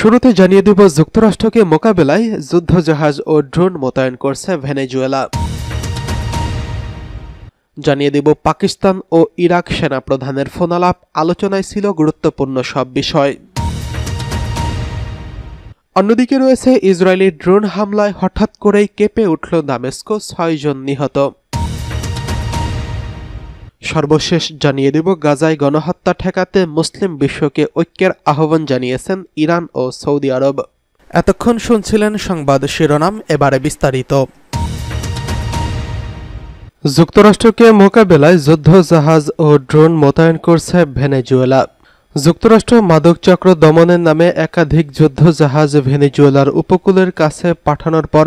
শুরুতে জানিয়ে দেব যুক্তরাষ্ট্রকে মোকাবেলায় যুদ্ধজাহাজ ও ড্রোন মোতায়েন করছে ভেনেজুয়েলা। জানিয়ে দেব পাকিস্তান ও ইরাক সেনাপ্রধানের ফোনালাপ, আলোচনায় ছিল গুরুত্বপূর্ণ সব বিষয়। অন্যদিকে রয়েছে ইসরায়েলি ড্রোন হামলায় হঠাৎ করেই কেঁপে উঠল দামেস্ক, ৬ জন নিহত। সর্বশেষ জানিয়ে দেব গাজায় গণহত্যা ঠেকাতে মুসলিম বিশ্বকে ঐক্যের আহ্বান জানিয়েছেন ইরান ও সৌদি আরব। এতক্ষণ শুনছিলেন সংবাদ শিরোনাম, এবারে বিস্তারিত। যুক্তরাষ্ট্রকে মোকাবেলায় যুদ্ধজাহাজ ও ড্রোন মোতায়েন করছে ভেনেজুয়েলা। যুক্তরাষ্ট্র মাদক চক্র দমনের নামে একাধিক যুদ্ধজাহাজ ভেনেজুয়েলার উপকূলের কাছে পাঠানোর পর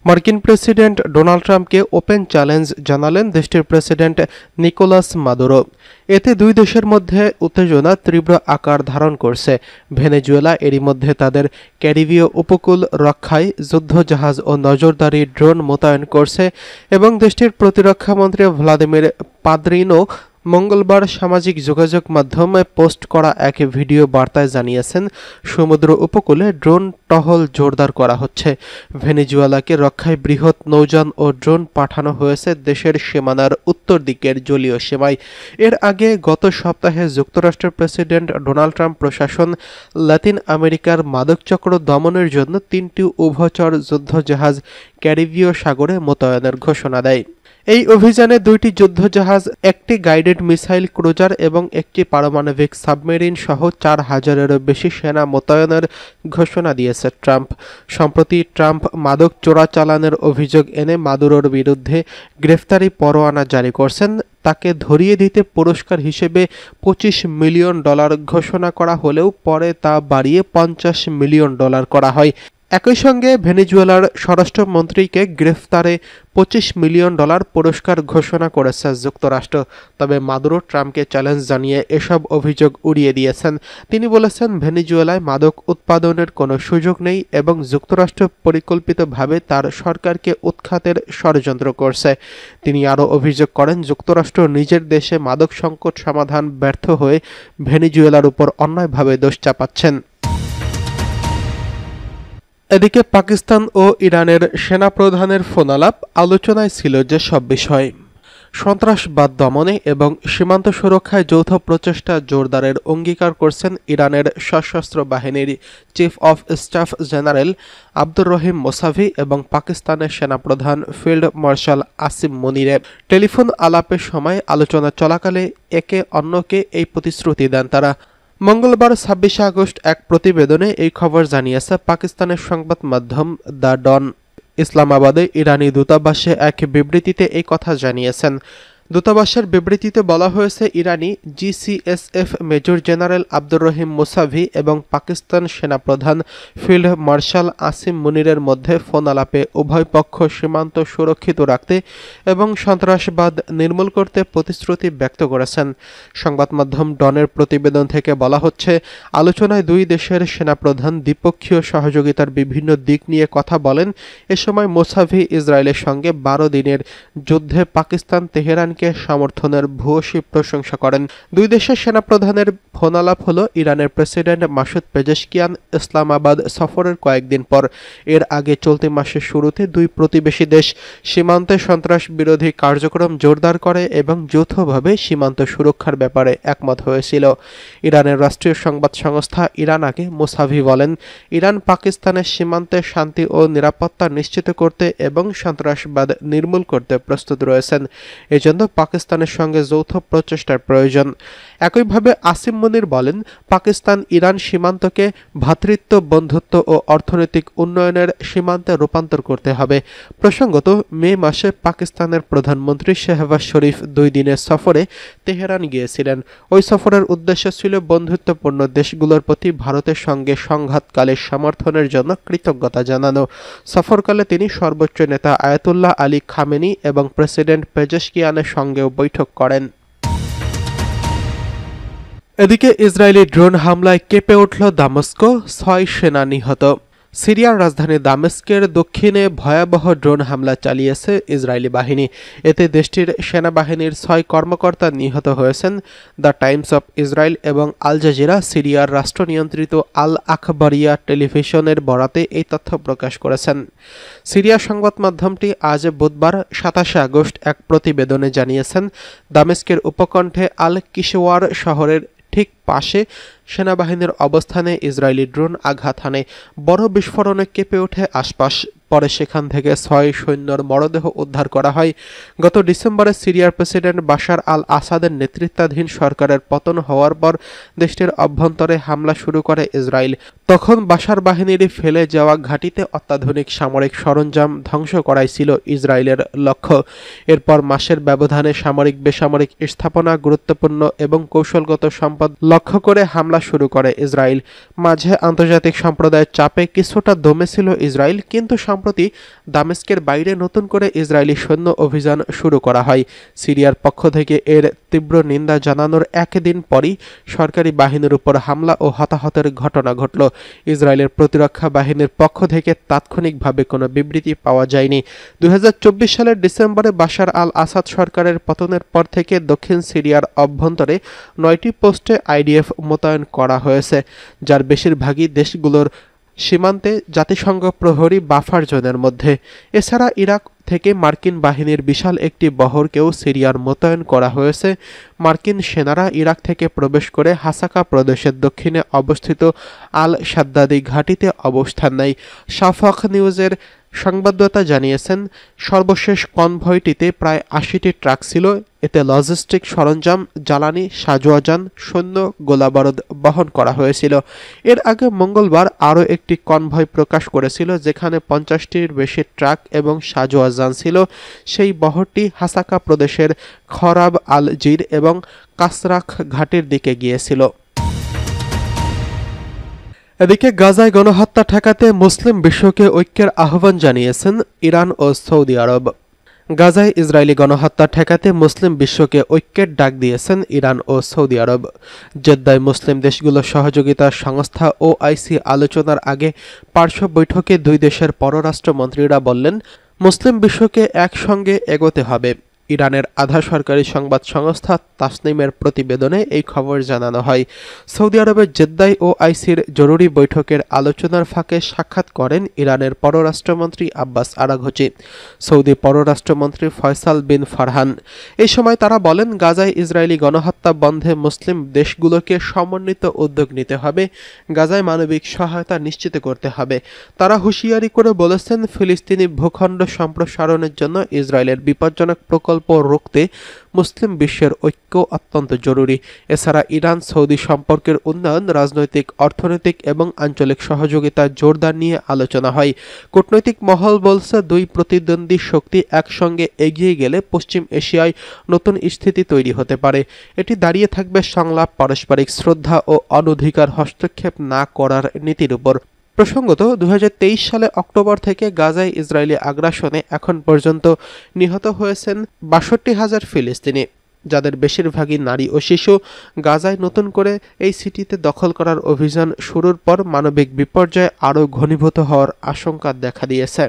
মার্কিন প্রেসিডেন্ট ডোনাল্ড ট্রাম্পকে ওপেন চ্যালেঞ্জ জানালেন দেশটির প্রেসিডেন্ট নিকোলাস মাদুরো। এতে দুই দেশের মধ্যে উত্তেজনা তীব্র আকার ধারণ করছে। ভেনেজুয়েলা এরই মধ্যে তাদের ক্যারিবীয় উপকূল রক্ষায় যুদ্ধজাহাজ ও নজরদারি ড্রোন মোতায়েন করছে এবং দেশটির প্রতিরক্ষামন্ত্রী ভ্লাদিমির পাদ্রিনো মঙ্গলবার সামাজিক যোগাযোগ মাধ্যমে পোস্ট করা এক ভিডিও বার্তায় জানিয়েছেন, সমুদ্র উপকূলে ড্রোন টহল জোরদার করা হচ্ছে। ভেনেজুয়েলাকে রক্ষায় বৃহৎ নৌযান ও ড্রোন পাঠানো হয়েছে দেশের সীমানার উত্তর দিকের জলীয় সীমায়। এর আগে গত সপ্তাহে যুক্তরাষ্ট্রের প্রেসিডেন্ট ডোনাল্ড ট্রাম্প প্রশাসন লাতিন আমেরিকার মাদকচক্র দমনের জন্য ৩টি উভচর যুদ্ধজাহাজ ক্যারিবীয় সাগরে মোতায়েনের ঘোষণা দেয়। এই অভিযানে 2টি যুদ্ধজাহাজ, একটি গাইডেড মিসাইল ক্রুজার এবং একটি পারমাণবিক সাবমেরিন সহ 4000-এরও বেশি সেনা মোতায়েনের ঘোষণা দিয়েছে ট্রাম্প। সম্প্রতি ট্রাম্প মাদক চোরাচালানের অভিযোগ এনে মাদুরোর বিরুদ্ধে গ্রেফতারি পরোয়ানা জারি করছেন। তাকে ধরিয়ে দিতে পুরস্কার হিসেবে $25 মিলিয়ন ঘোষণা করা হলেও পরে তা বাড়িয়ে $50 মিলিয়ন করা হয়। একই সঙ্গে ভেনেজুয়েলার স্বরাষ্ট্রমন্ত্রীকে গ্রেফতারে $25 মিলিয়ন পুরস্কার ঘোষণা করেছে যুক্তরাষ্ট্র। তবে মাদুরো ট্রাম্পকে চ্যালেঞ্জ জানিয়ে এসব অভিযোগ উড়িয়ে দিয়েছেন। তিনি বলেছেন, ভেনেজুয়েলায় মাদক উৎপাদনের কোনো সুযোগ নেই এবং যুক্তরাষ্ট্র পরিকল্পিতভাবে তার সরকারকে উৎখাতের ষড়যন্ত্র করছে। তিনি আরও অভিযোগ করেন, যুক্তরাষ্ট্র নিজের দেশে মাদক সংকট সমাধান ব্যর্থ হয়ে ভেনেজুয়েলার উপর অন্যায়ভাবে দোষ চাপাচ্ছেন। এদিকে পাকিস্তান ও ইরানের সেনাপ্রধানের ফোনালাপ, আলোচনায় ছিল যে সব বিষয়। সন্ত্রাসবাদ দমনে এবং সীমান্ত সুরক্ষায় যৌথ প্রচেষ্টা জোরদারের অঙ্গীকার করছেন ইরানের সশস্ত্র বাহিনীর chief of staff general Abdur Rahim Mousavi এবং পাকিস্তানের সেনাপ্রধান ফিল্ড মার্শাল আসিম মুনিরে। টেলিফোন আলাপের সময় আলোচনা চলাকালে একে অন্যকে এই প্রতিশ্রুতি দেন তারা। মঙ্গলবার ২৬ আগস্ট এক প্রতিবেদনে এই খবর জানিয়েছে পাকিস্তানের সংবাদ মাধ্যম দ্য ডন। ইসলামাবাদে ইরানি দূতাবাসে এক বিবৃতিতে এই কথা জানিয়েছেন। দূতাবাসের বিবৃতিতে বলা হয়েছে, ইরানি জিসিএসএফ major general Abdur Rahim Mousavi এবং পাকিস্তান সেনাপ্রধান ফিল্ড মার্শাল আসিম মুনিরের মধ্যে ফোন আলাপে উভয় পক্ষ সীমান্ত সুরক্ষিত রাখতে এবং সন্ত্রাসবাদ নির্মূল করতে প্রতিশ্রুতি ব্যক্ত করেছেন। সংবাদ মাধ্যম ডনের প্রতিবেদন থেকে বলা হচ্ছে, আলোচনায় দুই দেশের সেনাপ্রধান দ্বিপক্ষীয় সহযোগিতার বিভিন্ন দিক নিয়ে কথা বলেন। এ সময় মোসাভি ইসরায়েলের সঙ্গে 12 দিনের যুদ্ধে পাকিস্তান তেহরান সমর্থনের ভূয়সী প্রশংসা করেন। দুই দেশের সেনাপ্রধানের ফোনালাপ হল ইরানের প্রেসিডেন্ট মাসুদ পেজেশকিয়ান ইসলামাবাদ সফরের কয়েকদিন পর। এর আগে চলতি মাসের শুরুতে দুই প্রতিবেশী দেশ সীমান্তে সন্ত্রাস বিরোধী কার্যক্রম জোরদার করে এবং যৌথভাবে সীমান্ত সুরক্ষার ব্যাপারে একমত হয়েছিল। ইরানের রাষ্ট্রীয় সংবাদ সংস্থা ইরানাকে মোসাভি বলেন, ইরান পাকিস্তানের সীমান্তে শান্তি ও নিরাপত্তা নিশ্চিত করতে এবং সন্ত্রাসবাদ নির্মূল করতে প্রস্তুত রয়েছেন। এজন্য পাকিস্তানের সঙ্গে যৌথ প্রচেষ্টার প্রয়োজন। একইভাবে আসিম মুনির বলেন, পাকিস্তান ইরান সীমান্তকে ভ্রাতৃত্ব, বন্ধুত্ব ও অর্থনৈতিক উন্নয়নের সীমান্তে রূপান্তর করতে হবে। প্রসঙ্গত, মে মাসে পাকিস্তানের প্রধানমন্ত্রী শেহবাজ শরীফ 2 দিনের সফরে তেহরান গিয়েছিলেন। ওই সফরের উদ্দেশ্য ছিল বন্ধুত্বপূর্ণ দেশগুলোর প্রতি ভারতের সঙ্গে সংঘাতকালে সমর্থনের জন্য কৃতজ্ঞতা জানানো। সফরকালে তিনি সর্বোচ্চ নেতা আয়াতুল্লাহ আলী খামেনি এবং প্রেসিডেন্ট পেজেশকিয়ানের সঙ্গেও বৈঠক করেন। এদিকে ইসরায়েলি ড্রোন হামলায় কেঁপে উঠল দামেস্ক, 6 সেনা নিহত। সিরিয়ার রাজধানী দামেস্কের দক্ষিণে ভয়াবহ ড্রোন হামলা চালিয়েছে ইসরায়েলি বাহিনী। এতে দেশটির সেনাবাহিনীর ৬ কর্মকর্তা নিহত হয়েছেন। দ্য টাইমস অফ ইসরায়েল এবং আল জাজিরা সিরিয়ার রাষ্ট্রনিয়ন্ত্রিত আল আখবারিয়া টেলিভিশনের বরাতে এই তথ্য প্রকাশ করেছেন। সিরিয়া সংবাদ মাধ্যমটি আজ বুধবার ২৭ আগস্ট এক প্রতিবেদনে জানিয়েছেন, দামেস্কের উপকণ্ঠে আল কিশওয়ার শহরের ঠিক পাশে সেনাবাহিনীর অবস্থানে ইসরায়েলি ড্রোন আঘাত হানে। বড় বিস্ফোরণে কেঁপে ওঠে আশপাশ। পরে সেখান থেকে ৬ সৈন্যর মরদেহ উদ্ধার করা হয়। গত ডিসেম্বরে সিরিয়ার প্রেসিডেন্ট বাশার আল আসাদের নেতৃত্বাধীন সরকারের পতন হওয়ার পর দেশটির অভ্যন্তরে হামলা শুরু করে ইসরায়েল। তখন বাশার বাহিনীর ফেলে যাওয়া ঘাঁটিতে অত্যাধুনিক সামরিক সরঞ্জাম ধ্বংস করাই ছিল ইসরায়েলের লক্ষ্য। এরপর মাসের ব্যবধানে সামরিক বেসামরিক স্থাপনা, গুরুত্বপূর্ণ এবং কৌশলগত সম্পদ লক্ষ্য করে হামলা শুরু করে ইসরায়েল। মাঝে আন্তর্জাতিক সম্প্রদায়ের চাপে কিছুটা দমেছিল ইসরায়েল, কিন্তু সম্প্রতি দামেস্কের বাইরে নতুন করে ইসরায়েলি সৈন্য অভিযান শুরু করা হয়। সিরিয়ার পক্ষ থেকে এর তীব্র নিন্দা জানানোর একদিন পরই সরকারি বাহিনীর উপর হামলা ও হতাহতের ঘটনা ঘটল। ইসরায়েলের প্রতিরক্ষা বাহিনীর পক্ষ থেকে তাৎক্ষণিকভাবে কোনো বিবৃতি পাওয়া যায়নি। ২০২৪ সালের ডিসেম্বরে বাশার আল আসাদ সরকারের পতনের পর থেকে দক্ষিণ সিরিয়ার অভ্যন্তরে ৯টি পোস্টে আইডিএফ মোতায়েন করা হয়েছে, যার বেশিরভাগই দেশগুলোর সীমান্তে জাতিসংঘ প্রহরী বাফার জোনের মধ্যে। এছাড়া ইরাক থেকে মার্কিন বাহিনীর বিশাল একটি বহরকেও সিরিয়ার মোতায়েন করা হয়েছে। মার্কিন সেনারা ইরাক থেকে প্রবেশ করে হাসাকা প্রদেশের দক্ষিণে অবস্থিত আল সাদ্দাদি ঘাঁটিতে অবস্থান নেয়। শাফাক নিউজের সংবাদদাতা জানিয়েছেন, সর্বশেষ কনভয়টিতে প্রায় ৮০টি ট্রাক ছিল। এতে লজিস্টিক সরঞ্জাম, জ্বালানি, সাজোয়াজান, সৈন্য, গোলাবারুদ বহন করা হয়েছিল। এর আগে মঙ্গলবার আরও একটি কনভয় প্রকাশ করেছিল, যেখানে ৫০টির বেশি ট্রাক এবং সাজোয়াজান ছিল। সেই বহরটি হাসাকা প্রদেশের খরাব আল জির এবং কাসরাখ ঘাটির দিকে গিয়েছিল। এদিকে গাজায় গণহত্যা ঠেকাতে মুসলিম বিশ্বকে ঐক্যের আহ্বান জানিয়েছেন ইরান ও সৌদি আরব। গাজায় ইসরায়েলি গণহত্যা ঠেকাতে মুসলিম বিশ্বকে ঐক্যের ডাক দিয়েছেন ইরান ও সৌদি আরব। জেদ্দায় মুসলিম দেশগুলোর সহযোগিতা সংস্থা ওআইসি আলোচনার আগে পার্শ্ব বৈঠকে দুই দেশের পররাষ্ট্রমন্ত্রীরা বললেন, মুসলিম বিশ্বকে একসঙ্গে এগোতে হবে। ইরানের আধা সরকারি সংবাদ সংস্থা তাসনিমের প্রতিবেদনে এই খবর জানানো হয়। সৌদি আরবের জেদ্দায় ওআইসির জরুরি বৈঠকের আলোচনার ফাঁকে সাক্ষাৎ করেন ইরানের পররাষ্ট্রমন্ত্রী আব্বাস আরাঘচি, সৌদি পররাষ্ট্রমন্ত্রী ফয়সাল বিন ফারহান। এই সময় তারা বলেন, গাজায় ইসরায়েলি গণহত্যা বন্ধে মুসলিম দেশগুলোকে সমন্বিত উদ্যোগ নিতে হবে, গাজায় মানবিক সহায়তা নিশ্চিত করতে হবে। তারা হুঁশিয়ারি করে বলেছেন, ফিলিস্তিনি ভূখণ্ড সম্প্রসারণের জন্য ইসরায়েলের বিপজ্জনক প্রকল্প রুখতে মুসলিম বিশ্বের ঐক্য অত্যন্ত জরুরি। এছাড়া ইরান সৌদি সম্পর্কের উন্নয়ন, রাজনৈতিক, অর্থনৈতিক এবং আঞ্চলিক সহযোগিতা জোরদার নিয়ে আলোচনা হয়। কূটনৈতিক মহল বলছে, দুই প্রতিদ্বন্দ্বী শক্তি একসঙ্গে এগিয়ে গেলে পশ্চিম এশিয়ায় নতুন স্থিতি তৈরি হতে পারে। এটি দাঁড়িয়ে থাকবে সংলাপ, পারস্পরিক শ্রদ্ধা ও অনধিকার হস্তক্ষেপ না করার নীতির উপর। প্রসঙ্গত, ২০২৩ সালে অক্টোবর থেকে গাজায় ইসরায়েলি আগ্রাসনে এখন পর্যন্ত নিহত হয়েছেন ৬২,০০০ ফিলিস্তিনি, যাদের বেশিরভাগই নারী ও শিশু। গাজায় নতুন করে এই সিটিতে দখল করার অভিযান শুরুর পর মানবিক বিপর্যয় আরও ঘনীভূত হওয়ার আশঙ্কা দেখা দিয়েছে।